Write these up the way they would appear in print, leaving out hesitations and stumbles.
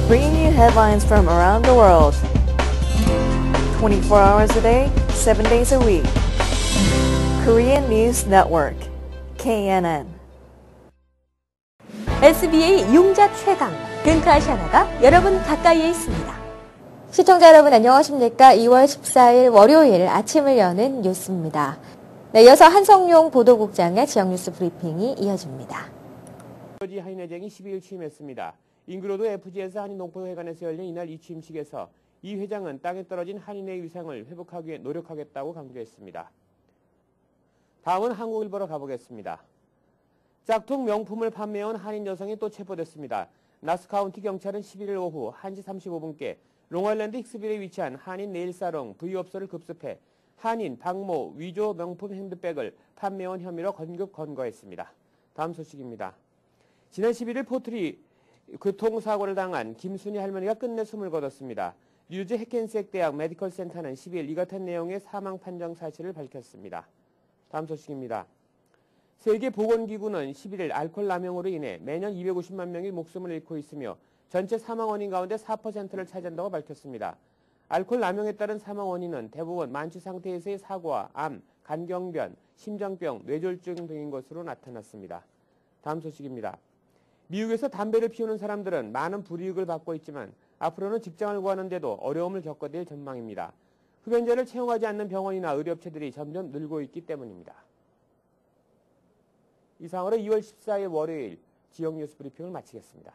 bringing you headlines from around the world. 24 hours a day, 7 days a week. Korean News Network, KNN. SBA 용자 최강, 근크아시아나가 여러분 가까이에 있습니다. 시청자 여러분 안녕하십니까? 2월 14일 월요일 아침을 여는 뉴스입니다. 네, 이어서 한성용 보도국장의 지역뉴스 브리핑이 이어집니다. 한인회장이 12일 취임했습니다. 잉그로드 FG에서 한인농포회관에서 열린 이날 이 취임식에서 이 회장은 땅에 떨어진 한인의 위상을 회복하기 위해 노력하겠다고 강조했습니다. 다음은 한국일보로 가보겠습니다. 짝퉁 명품을 판매해온 한인 여성이 또 체포됐습니다. 나스카운티 경찰은 11일 오후 1시 35분께 롱아일랜드 힉스빌에 위치한 한인 네일사롱 V업소를 급습해 한인 박모 위조 명품 핸드백을 판매해온 혐의로 긴급 검거했습니다. 다음 소식입니다. 지난 11일 포트리 교통사고를 당한 김순희 할머니가 끝내 숨을 거뒀습니다. 뉴즈 해켄색 대학 메디컬 센터는 10일 이 같은 내용의 사망 판정 사실을 밝혔습니다. 다음 소식입니다. 세계보건기구는 11일 알코올 남용으로 인해 매년 250만 명이 목숨을 잃고 있으며 전체 사망 원인 가운데 4%를 차지한다고 밝혔습니다. 알코올 남용에 따른 사망 원인은 대부분 만취 상태에서의 사고와 암, 간경변, 심장병, 뇌졸중 등인 것으로 나타났습니다. 다음 소식입니다. 미국에서 담배를 피우는 사람들은 많은 불이익을 받고 있지만 앞으로는 직장을 구하는데도 어려움을 겪게 될 전망입니다. 흡연자를 채용하지 않는 병원이나 의료업체들이 점점 늘고 있기 때문입니다. 이상으로 2월 14일 월요일 지역 뉴스 브리핑을 마치겠습니다.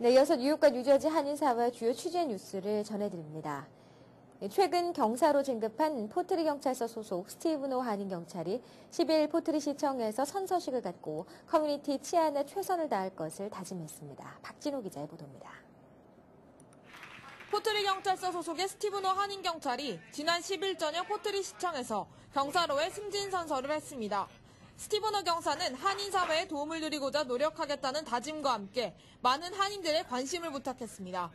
네, 이어서 뉴욕과 뉴저지 한인사회 주요 취재 뉴스를 전해드립니다. 최근 경사로 진급한 포트리 경찰서 소속 스티븐 오 한인 경찰이 10일 포트리 시청에서 선서식을 갖고 커뮤니티 치안에 최선을 다할 것을 다짐했습니다. 박진호 기자의 보도입니다. 포트리 경찰서 소속의 스티븐 오 한인 경찰이 지난 10일 저녁 포트리 시청에서 경사로에 승진 선서를 했습니다. 스티븐 오 경사는 한인 사회에 도움을 드리고자 노력하겠다는 다짐과 함께 많은 한인들의 관심을 부탁했습니다.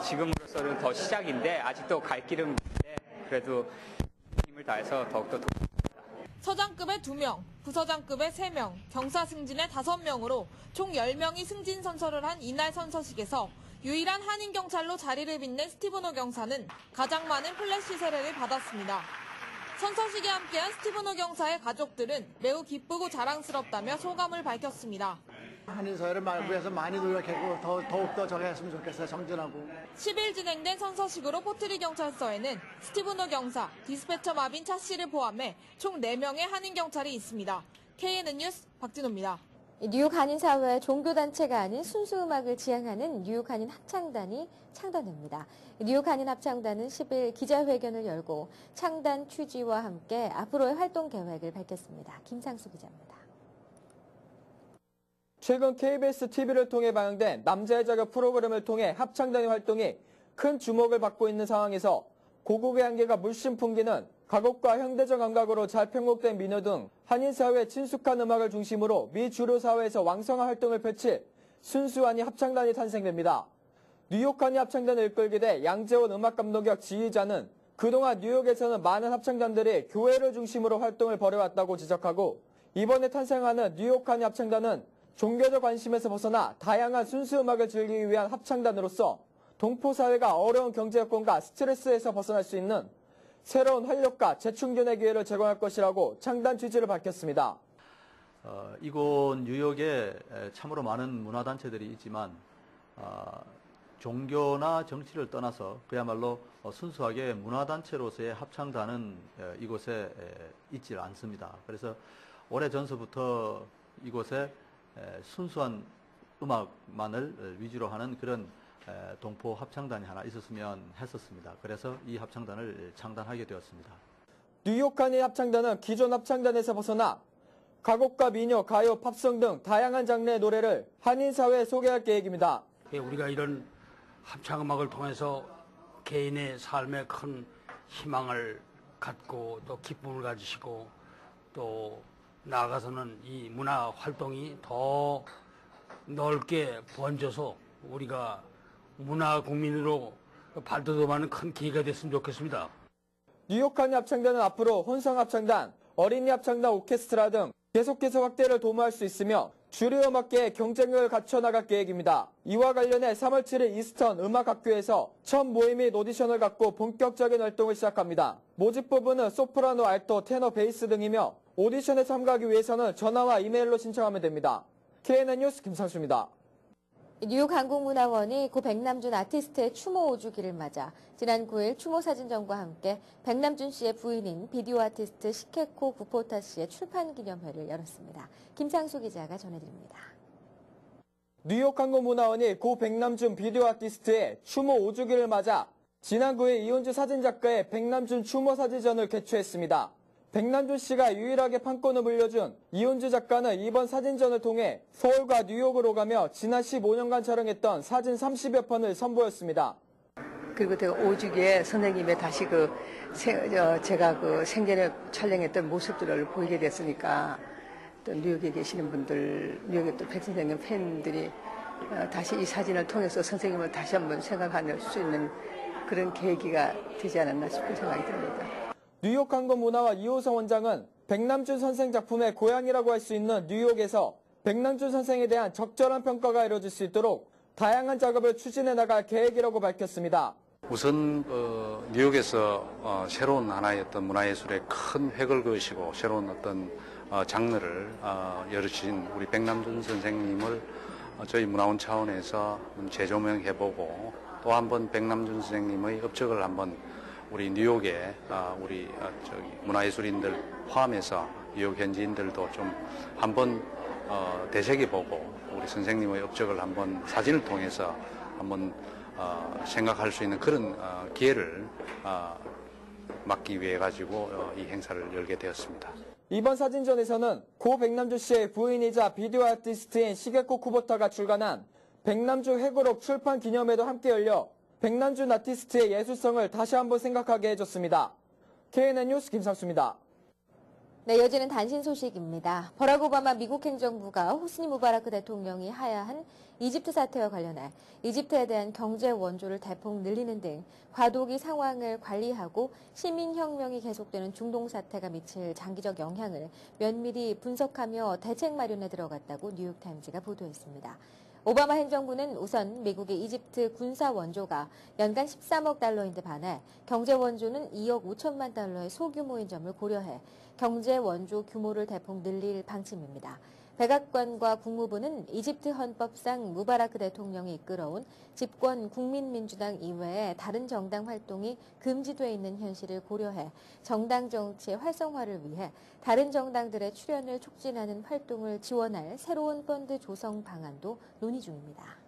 지금으로서는 더 시작인데 아직도 갈 길은 먼데 그래도 힘을 다해서 더욱더 도움드립니다. 서장급의 2명, 부서장급의 3명, 경사 승진의 5명으로 총 10명이 승진 선서를 한 이날 선서식에서 유일한 한인 경찰로 자리를 빛낸 스티븐 오 경사는 가장 많은 플래시 세례를 받았습니다. 선서식에 함께한 스티븐 오 경사의 가족들은 매우 기쁘고 자랑스럽다며 소감을 밝혔습니다. 한인 사회를 위해서 많이 노력했고 더욱더 저랬으면 좋겠어요. 정진하고. 10일 진행된 선서식으로 포트리 경찰서에는 스티븐 오 경사, 디스패처 마빈 차 씨를 포함해 총 4명의 한인 경찰이 있습니다. KNN 뉴스 박진호입니다. 뉴욕 한인사회 종교단체가 아닌 순수음악을 지향하는 뉴욕 한인 합창단이 창단됩니다. 뉴욕 한인 합창단은 10일 기자회견을 열고 창단 취지와 함께 앞으로의 활동 계획을 밝혔습니다. 김상수 기자입니다. 최근 KBS TV를 통해 방영된 남자의 자격 프로그램을 통해 합창단의 활동이 큰 주목을 받고 있는 상황에서 고국의 한계가 물씬 풍기는 가곡과 현대적 감각으로 잘 편곡된 민요 등 한인사회에 친숙한 음악을 중심으로 미 주류 사회에서 왕성한 활동을 펼칠 순수 한인 합창단이 탄생됩니다. 뉴욕 한인 합창단을 이끌게 돼 양재원 음악감독역 지휘자는 그동안 뉴욕에서는 많은 합창단들이 교회를 중심으로 활동을 벌여왔다고 지적하고 이번에 탄생하는 뉴욕 한인 합창단은 종교적 관심에서 벗어나 다양한 순수 음악을 즐기기 위한 합창단으로서 동포 사회가 어려운 경제 여건과 스트레스에서 벗어날 수 있는 새로운 활력과 재충전의 기회를 제공할 것이라고 창단 취지를 밝혔습니다. 이곳 뉴욕에 참으로 많은 문화단체들이 있지만 종교나 정치를 떠나서 그야말로 순수하게 문화단체로서의 합창단은 이곳에 있지 않습니다. 그래서 오래전서부터 이곳에 순수한 음악만을 위주로 하는 그런 동포 합창단이 하나 있었으면 했었습니다. 그래서 이 합창단을 창단하게 되었습니다. 뉴욕 한인 합창단은 기존 합창단에서 벗어나 가곡과 민요, 가요, 팝송 등 다양한 장르의 노래를 한인 사회에 소개할 계획입니다. 우리가 이런 합창음악을 통해서 개인의 삶에 큰 희망을 갖고 또 기쁨을 가지시고 또 나아가서는 이 문화 활동이 더 넓게 번져서 우리가 문화 국민으로 발돋움하는 큰 계기가 됐으면 좋겠습니다. 뉴욕 한인 합창단은 앞으로 혼성 합창단, 어린이 합창단 오케스트라 등 계속해서 확대를 도모할 수 있으며 주류 음악계의 경쟁력을 갖춰나갈 계획입니다. 이와 관련해 3월 7일 이스턴 음악학교에서 첫 모임 및 오디션을 갖고 본격적인 활동을 시작합니다. 모집 부분은 소프라노, 알토, 테너, 베이스 등이며 오디션에 참가하기 위해서는 전화와 이메일로 신청하면 됩니다. KNN 뉴스 김상수입니다. 뉴욕 한국문화원이 고 백남준 아티스트의 추모 5주기를 맞아 지난 9일 추모 사진전과 함께 백남준 씨의 부인인 비디오 아티스트 시케코 구포타 씨의 출판 기념회를 열었습니다. 김상수 기자가 전해드립니다. 뉴욕 한국문화원이 고 백남준 비디오 아티스트의 추모 5주기를 맞아 지난 9일 이온주 사진작가의 백남준 추모 사진전을 개최했습니다. 백남준 씨가 유일하게 판권을 물려준 이온주 작가는 이번 사진전을 통해 서울과 뉴욕으로 가며 지난 15년간 촬영했던 사진 30여 편을 선보였습니다. 그리고 제가 5주기에 선생님의 다시 제가 생전에 촬영했던 모습들을 보이게 됐으니까 또 뉴욕에 계시는 분들, 뉴욕의 또 백 선생님 팬들이 다시 이 사진을 통해서 선생님을 다시 한번 생각할 수 있는 그런 계기가 되지 않았나 싶은 생각이 듭니다. 뉴욕 한국문화원 이호성 원장은 백남준 선생 작품의 고향이라고 할 수 있는 뉴욕에서 백남준 선생에 대한 적절한 평가가 이루어질 수 있도록 다양한 작업을 추진해 나갈 계획이라고 밝혔습니다. 우선 뉴욕에서 새로운 하나의 어떤 문화예술의 큰 획을 그으시고 새로운 어떤 장르를 열으신 우리 백남준 선생님을 저희 문화원 차원에서 재조명해보고 또 한번 백남준 선생님의 업적을 한번 우리 뉴욕에 우리 문화예술인들 포함해서 뉴욕 현지인들도 좀 한번 되새겨보고 우리 선생님의 업적을 한번 사진을 통해서 한번 생각할 수 있는 그런 기회를 막기 위해 가지고 이 행사를 열게 되었습니다. 이번 사진전에서는 고 백남준 씨의 부인이자 비디오 아티스트인 시게코 쿠보타가 출간한 백남준 회고록 출판 기념회도 함께 열려 백남준 아티스트의 예술성을 다시 한번 생각하게 해줬습니다. KNN 뉴스 김상수입니다. 네, 이어지는 단신 소식입니다. 버락 오바마 미국 행정부가 호스니 무바라크 대통령이 하야한 이집트 사태와 관련해 이집트에 대한 경제 원조를 대폭 늘리는 등 과도기 상황을 관리하고 시민혁명이 계속되는 중동 사태가 미칠 장기적 영향을 면밀히 분석하며 대책 마련에 들어갔다고 뉴욕타임즈가 보도했습니다. 오바마 행정부는 우선 미국의 이집트 군사 원조가 연간 13억 달러인데 반해 경제 원조는 2억 5천만 달러의 소규모인 점을 고려해 경제 원조 규모를 대폭 늘릴 방침입니다. 백악관과 국무부는 이집트 헌법상 무바라크 대통령이 이끌어온 집권 국민민주당 이외의 다른 정당 활동이 금지돼 있는 현실을 고려해 정당 정치의 활성화를 위해 다른 정당들의 출연을 촉진하는 활동을 지원할 새로운 펀드 조성 방안도 논의 중입니다.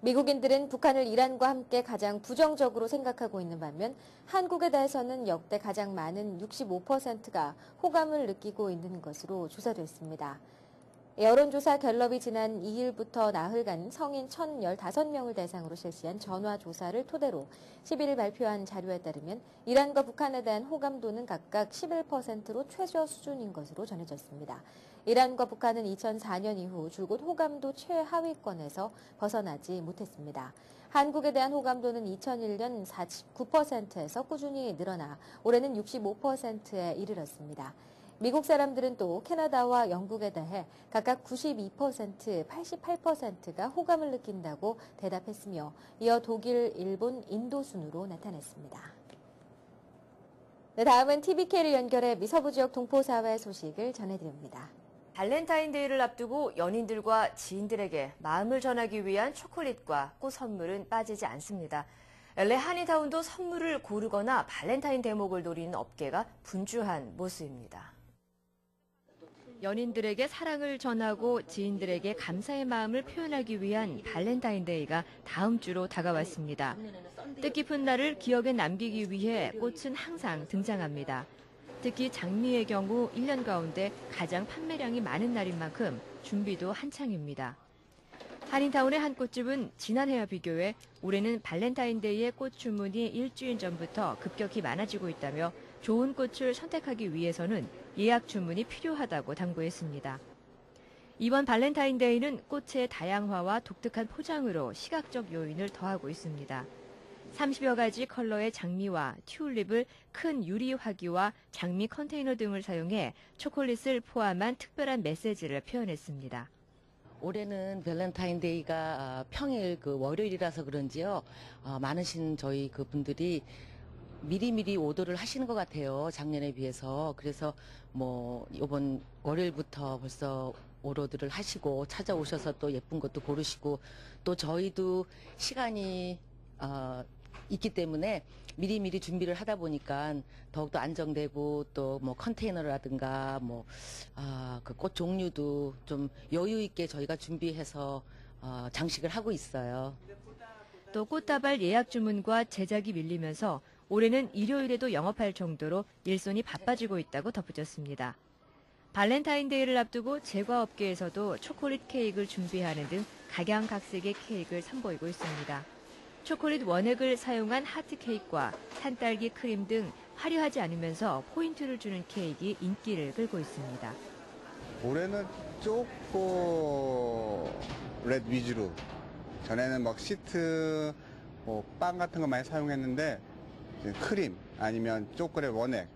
미국인들은 북한을 이란과 함께 가장 부정적으로 생각하고 있는 반면 한국에 대해서는 역대 가장 많은 65%가 호감을 느끼고 있는 것으로 조사됐습니다. 여론조사 갤럽이 지난 2일부터 나흘간 성인 1,015명을 대상으로 실시한 전화조사를 토대로 11일 발표한 자료에 따르면 이란과 북한에 대한 호감도는 각각 11%로 최저 수준인 것으로 전해졌습니다. 이란과 북한은 2004년 이후 줄곧 호감도 최하위권에서 벗어나지 못했습니다. 한국에 대한 호감도는 2001년 49%에서 꾸준히 늘어나 올해는 65%에 이르렀습니다. 미국 사람들은 또 캐나다와 영국에 대해 각각 92%, 88%가 호감을 느낀다고 대답했으며 이어 독일, 일본, 인도 순으로 나타났습니다. 네, 다음은 TVK를 연결해 서부 지역 동포사회 소식을 전해드립니다. 발렌타인데이를 앞두고 연인들과 지인들에게 마음을 전하기 위한 초콜릿과 꽃 선물은 빠지지 않습니다. LA 한인타운도 선물을 고르거나 발렌타인 대목을 노리는 업계가 분주한 모습입니다. 연인들에게 사랑을 전하고 지인들에게 감사의 마음을 표현하기 위한 발렌타인데이가 다음 주로 다가왔습니다. 뜻깊은 날을 기억에 남기기 위해 꽃은 항상 등장합니다. 특히 장미의 경우 1년 가운데 가장 판매량이 많은 날인 만큼 준비도 한창입니다. 한인타운의 한 꽃집은 지난해와 비교해 올해는 발렌타인데이의 꽃 주문이 일주일 전부터 급격히 많아지고 있다며 좋은 꽃을 선택하기 위해서는 예약 주문이 필요하다고 당부했습니다. 이번 발렌타인데이는 꽃의 다양화와 독특한 포장으로 시각적 요인을 더하고 있습니다. 30여 가지 컬러의 장미와 튤립을 큰 유리 화기와 장미 컨테이너 등을 사용해 초콜릿을 포함한 특별한 메시지를 표현했습니다. 올해는 발렌타인데이가 평일 월요일이라서 그런지요. 많으신 저희 분들이 미리미리 오더를 하시는 것 같아요. 작년에 비해서. 그래서 이번 월요일부터 벌써 오더를 하시고 찾아오셔서 또 예쁜 것도 고르시고 또 저희도 시간이 있기 때문에 미리미리 준비를 하다 보니까 더욱더 안정되고 또 컨테이너라든가 그 꽃 종류도 좀 여유 있게 저희가 준비해서 장식을 하고 있어요. 또 꽃다발 예약 주문과 제작이 밀리면서 올해는 일요일에도 영업할 정도로 일손이 바빠지고 있다고 덧붙였습니다. 발렌타인데이를 앞두고 제과업계에서도 초콜릿 케이크를 준비하는 등 각양각색의 케이크를 선보이고 있습니다. 초콜릿 원액을 사용한 하트 케이크와 산딸기 크림 등 화려하지 않으면서 포인트를 주는 케이크가 인기를 끌고 있습니다. 올해는 초콜릿 위주로. 전에는 시트, 빵 같은 거 많이 사용했는데 크림 아니면 초콜릿 원액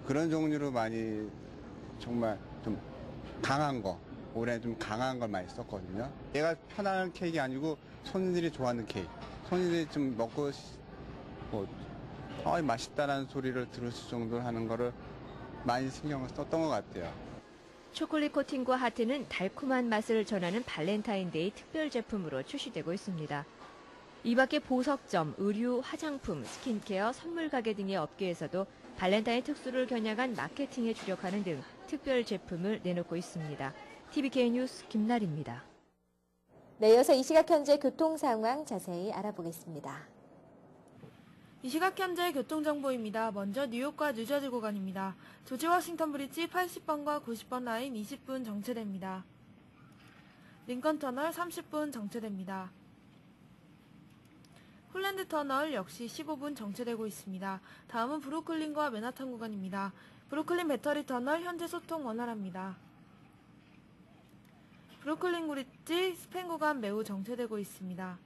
그런 종류로 많이 정말 좀 강한 거. 올해 좀 강한 걸 많이 썼거든요. 얘가 편한 케이크 아니고 손님들이 좋아하는 케이크. 손님들이 좀 먹고 맛있다라는 소리를 들으실 정도로 하는 거를 많이 신경을 썼던 것 같아요. 초콜릿 코팅과 하트는 달콤한 맛을 전하는 발렌타인데이 특별 제품으로 출시되고 있습니다. 이 밖에 보석점, 의류, 화장품, 스킨케어, 선물 가게 등의 업계에서도 발렌타인 특수를 겨냥한 마케팅에 주력하는 등 특별 제품을 내놓고 있습니다. TVK 뉴스 김나리입니다. 네, 이어서 이 시각 현재 교통 상황 자세히 알아보겠습니다. 이 시각 현재 교통정보입니다. 먼저 뉴욕과 뉴저지 구간입니다. 조지 워싱턴 브리지 80번과 90번 라인 20분 정체됩니다. 링컨 터널 30분 정체됩니다. 홀랜드 터널 역시 15분 정체되고 있습니다. 다음은 브루클린과 맨하탄 구간입니다. 브루클린 배터리 터널 현재 소통 원활합니다. 브루클린 브리지 스팬 구간 매우 정체되고 있습니다.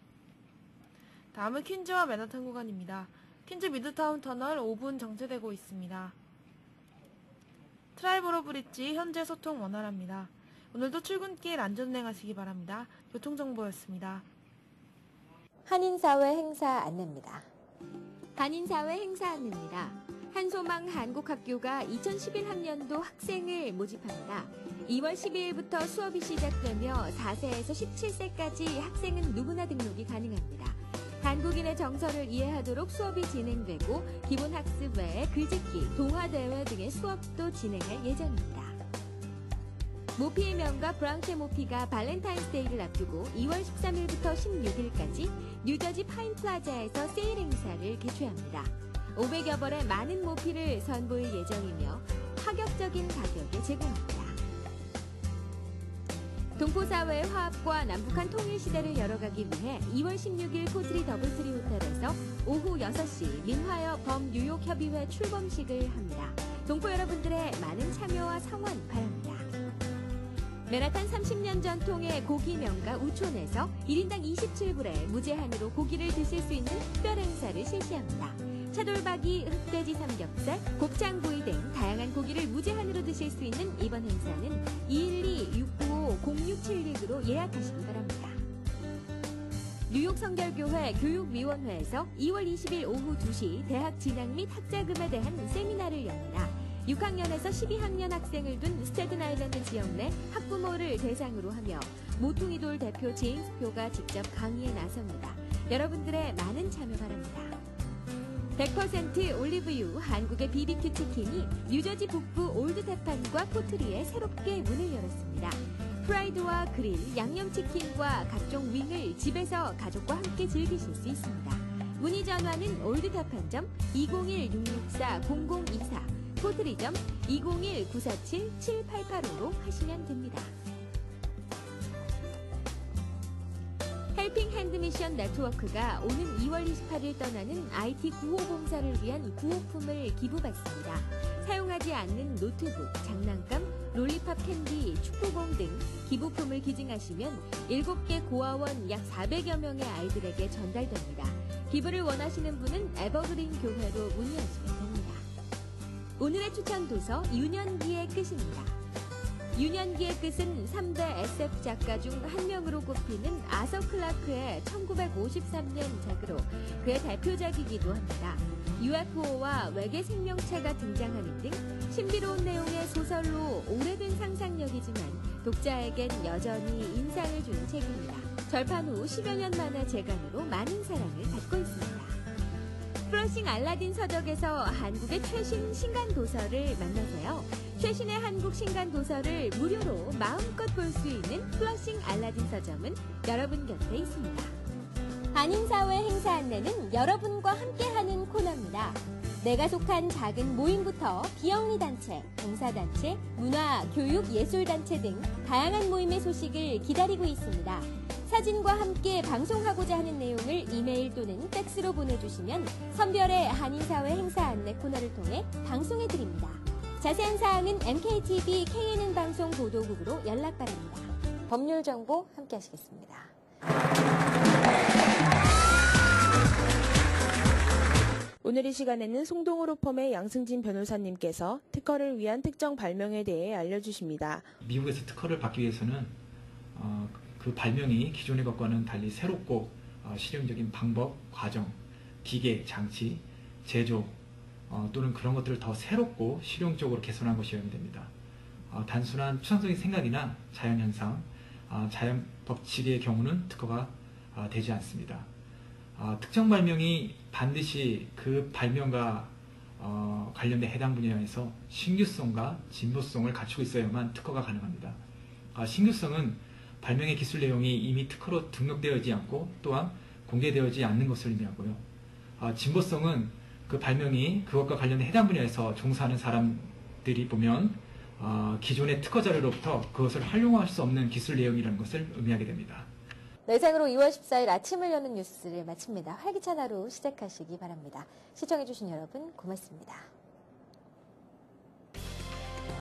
다음은 퀸즈와 맨하탄 구간입니다. 퀸즈 미드타운 터널 5분 정체되고 있습니다. 트라이버로 브리지 현재 소통 원활합니다. 오늘도 출근길 안전운행하시기 바랍니다. 교통정보였습니다. 한인사회 행사 안내입니다. 한인사회 행사 안내입니다. 한소망 한국학교가 2011학년도 학생을 모집합니다. 2월 12일부터 수업이 시작되며 4세에서 17세까지 학생은 누구나 등록이 가능합니다. 한국인의 정서를 이해하도록 수업이 진행되고 기본 학습 외에 글짓기, 동화대회 등의 수업도 진행할 예정입니다. 모피의 명가 브랑쉐 모피가 발렌타인스데이를 앞두고 2월 13일부터 16일까지 뉴저지 파인플라자에서 세일 행사를 개최합니다. 500여 벌의 많은 모피를 선보일 예정이며 파격적인 가격에 제공합니다. 동포사회의 화합과 남북한 통일시대를 열어가기 위해 2월 16일 포트리 더블트리 호텔에서 오후 6시 민화여 범뉴욕협의회 출범식을 합니다. 동포 여러분들의 많은 참여와 성원 바랍니다. 맨하탄 30년 전통의 고기 명가 우촌에서 1인당 27불에 무제한으로 고기를 드실 수 있는 특별 행사를 실시합니다. 차돌박이, 흑돼지 삼겹살, 곱창구이 등 다양한 고기를 무제한으로 드실 수 있는 이번 행사는 212-695-0676으로 예약하시기 바랍니다. 뉴욕 성결교회 교육위원회에서 2월 20일 오후 2시 대학 진학 및 학자금에 대한 세미나를 엽니다. 6학년에서 12학년 학생을 둔 스테튼 아일랜드 지역 내 학부모를 대상으로 하며 모퉁이돌 대표 제임스 표가 직접 강의에 나섭니다. 여러분들의 많은 참여 바랍니다. 100% 올리브유 한국의 BBQ 치킨이 뉴저지 북부 올드테판과 포트리에 새롭게 문을 열었습니다. 프라이드와 그릴, 양념치킨과 각종 윙을 집에서 가족과 함께 즐기실 수 있습니다. 문의 전화는 올드테판점 201-664-0024 포트리점 201-947-7885로 하시면 됩니다. 헬핑 핸드미션 네트워크가 오는 2월 28일 떠나는 IT 구호봉사를 위한 구호품을 기부받습니다. 사용하지 않는 노트북, 장난감, 롤리팝 캔디, 축구공 등 기부품을 기증하시면 7개 고아원 약 400여 명의 아이들에게 전달됩니다. 기부를 원하시는 분은 에버그린 교회로 문의하시면 됩니다. 오늘의 추천 도서 유년기의 끝입니다. 유년기의 끝은 3대 SF 작가 중 한 명으로 꼽히는 아서 클라크의 1953년 작으로 그의 대표작이기도 합니다. UFO와 외계 생명체가 등장하는 등 신비로운 내용의 소설로 오래된 상상력이지만 독자에겐 여전히 인상을 주는 책입니다. 절판 후 10여 년 만의 재간으로 많은 사랑을 받고 있습니다. 플러싱 알라딘 서적에서 한국의 최신 신간 도서를 만나세요. 최신의 한국 신간 도서를 무료로 마음껏 볼 수 있는 플러싱 알라딘 서점은 여러분 곁에 있습니다. 한인사회 행사 안내는 여러분과 함께하는 코너입니다. 내가 속한 작은 모임부터 비영리 단체, 봉사단체, 문화, 교육, 예술단체 등 다양한 모임의 소식을 기다리고 있습니다. 사진과 함께 방송하고자 하는 내용을 이메일 또는 팩스로 보내주시면 선별의 한인사회 행사 안내 코너를 통해 방송해드립니다. 자세한 사항은 MKTV KNN 방송 보도국으로 연락 바랍니다. 법률 정보 함께 하시겠습니다. 오늘 이 시간에는 송동으로 펌의 양승진 변호사님께서 특허를 위한 특정 발명에 대해 알려주십니다. 미국에서 특허를 받기 위해서는 그 발명이 기존의 것과는 달리 새롭고 실용적인 방법, 과정, 기계, 장치, 제조 또는 그런 것들을 더 새롭고 실용적으로 개선한 것이어야 됩니다. 단순한 추상적인 생각이나 자연현상, 자연 법칙의 경우는 특허가 되지 않습니다. 특정 발명이 반드시 그 발명과 관련된 해당 분야에서 신규성과 진보성을 갖추고 있어야만 특허가 가능합니다. 신규성은 발명의 기술 내용이 이미 특허로 등록되어지지 않고 또한 공개되어지지 않는 것을 의미하고요. 진보성은 그 발명이 그것과 관련된 해당 분야에서 종사하는 사람들이 보면 기존의 특허 자료로부터 그것을 활용할 수 없는 기술 내용이라는 것을 의미하게 됩니다. 네, 이상으로 2월 14일 아침을 여는 뉴스를 마칩니다. 활기찬 하루 시작하시기 바랍니다. 시청해주신 여러분 고맙습니다.